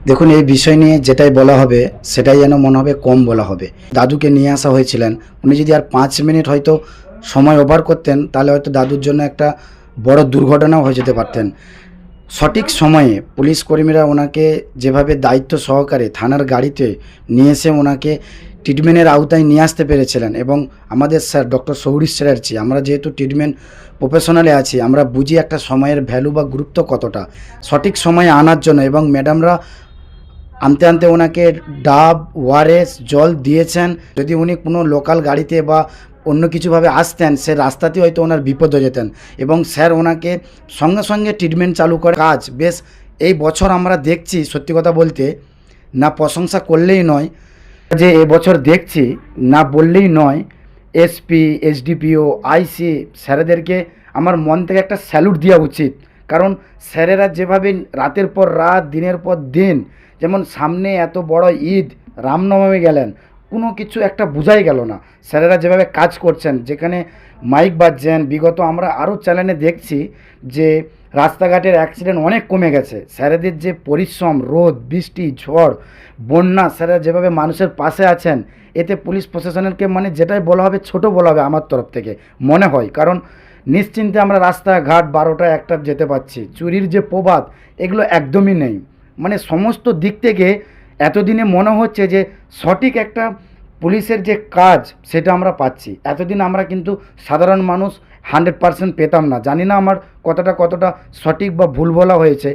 দেখুন, এই বিষয় নিয়ে যেটাই বলা হবে সেটাই যেন মনে হবে কম বলা হবে। দাদুকে নিয়ে আসা হয়েছিলেন, উনি যদি আর 5 মিনিট হয়তো সময় ওভার করতেন তাহলে হয়তো দাদুর জন্য একটা বড় দুর্ঘটনাও হয়ে যেতে পারতেন। সঠিক সময়ে পুলিশ কর্মীরা ওনাকে যেভাবে দায়িত্ব সহকারে থানার গাড়িতে নিয়ে এসে ওনাকে ট্রিটমেন্টের আওতায় নিয়ে আসতে পেরেছিলেন, এবং আমাদের স্যার ডক্টর সৌরিশ চ্যাটার্জি, আমরা যেহেতু ট্রিটমেন্ট প্রফেশনালে আছি, আমরা বুঝি একটা সময়ের ভ্যালু বা গুরুত্ব কতটা। সঠিক সময়ে আনার জন্য এবং ম্যাডামরা আনতে আনতে ওনাকে ডাব, ওআরএস, জল দিয়েছেন। যদি উনি কোনো লোকাল গাড়িতে বা অন্য কিছুভাবে আসতেন, সে রাস্তাতে হয়তো ওনার বিপদ হয়ে যেতেন, এবং স্যার ওনাকে সঙ্গে সঙ্গে ট্রিটমেন্ট চালু করে কাজ বেশ এই বছর আমরা দেখছি। সত্যি কথা বলতে না প্রশংসা করলেই নয়, যে এবছর দেখছি না বললেই নয়, এসপি, এসডিপিও, আইসি স্যারেদেরকে আমার মন থেকে একটা স্যালুট দেওয়া উচিত। কারণ স্যারেরা যেভাবে রাতের পর রাত, দিনের পর দিন, যেমন সামনে এত বড় ঈদ, রামনবমী গেলেন, কোনো কিছু একটা বোঝাই গেল না। স্যারেরা যেভাবে কাজ করছেন, যেখানে মাইক বাজছেন, বিগত আমরা আরও চ্যানেলে দেখছি যে রাস্তাঘাটের অ্যাক্সিডেন্ট অনেক কমে গেছে। স্যারেদের যে পরিশ্রম, রোদ, বৃষ্টি, ঝড়, বন্যা, স্যারেরা যেভাবে মানুষের পাশে আছেন, এতে পুলিশ প্রশাসনেরকে মানে যেটাই বলা হবে ছোট বলা হবে আমার তরফ থেকে মনে হয়। কারণ নিশ্চিন্তে আমরা রাস্তাঘাট 12টা 1টা যেতে পারছি। চুরির যে প্রবাদ, এগুলো একদমই নেই। মানে সমস্ত দিক থেকে এতদিনে মনে হচ্ছে যে সঠিক একটা পুলিশের যে কাজ সেটা আমরা পাচ্ছি। এতদিন আমরা কিন্তু সাধারণ মানুষ 100% পেতাম না। জানি না আমার কতটা সঠিক বা ভুল বলা হয়েছে,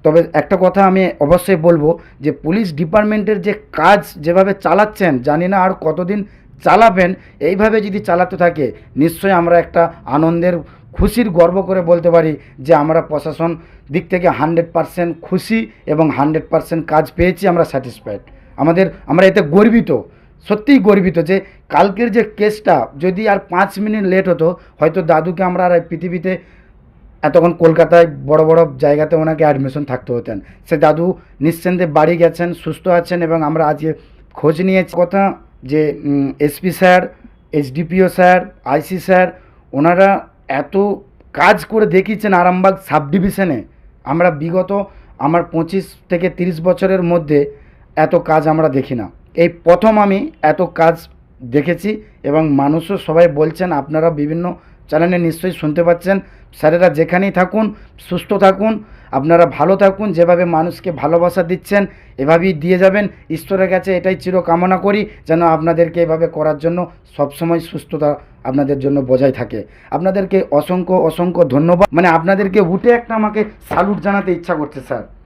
তবে একটা কথা আমি অবশ্যই বলবো যে পুলিশ ডিপার্টমেন্টের যে কাজ যেভাবে চালাচ্ছেন, জানি না আর কতদিন চালাবেন। এইভাবে যদি চালাতে থাকে নিশ্চয়ই আমরা একটা আনন্দের, খুশির গর্ব করে বলতে পারি যে আমরা প্রশাসন দিক থেকে 100% খুশি এবং 100% কাজ পেয়েছি, আমরা স্যাটিসফাইড। আমরা এতে গর্বিত, সত্যিই গর্বিত যে কালকের যে কেসটা যদি আর 5 মিনিট লেট হতো, হয়তো দাদুকে আমরা আর এই পৃথিবীতে এতক্ষণ কলকাতায় বড় বড় জায়গাতে ওনাকে অ্যাডমিশন থাকতে হতেন। সে দাদু নিশ্চিন্তে বাড়ি গেছেন, সুস্থ আছেন, এবং আমরা আজকে খোঁজ নিয়েছি কথা যে এসপি স্যার, এসডিপিও স্যার, আইসি স্যার, ওনারা এত কাজ করে দেখিয়েছেন আরামবাগ সাব ডিভিশনে। আমরা বিগত আমার 25 থেকে 30 বছরের মধ্যে এত কাজ আমরা দেখি না, এই প্রথম আমি এত কাজ দেখেছি। এবং মানুষও সবাই বলছেন, আপনারা বিভিন্ন চ্যানেলে নিশ্চয়ই শুনতে পাচ্ছেন, স্যারেরা যেখানেই থাকুন সুস্থ থাকুন, আপনারা ভালো থাকুন। যেভাবে মানুষকে ভালোবাসা দিচ্ছেন এভাবেই দিয়ে যাবেন। ঈশ্বরের কাছে এটাই চির কামনা করি যেন আপনাদেরকে এভাবে করার জন্য সবসময় সুস্থতা আপনাদের জন্য বজায় থাকে। আপনাদেরকে অসংখ্য অসংখ্য ধন্যবাদ। মানে আপনাদেরকে উঠে একটা আমাকে স্যালুট জানাতে ইচ্ছা করছে স্যার।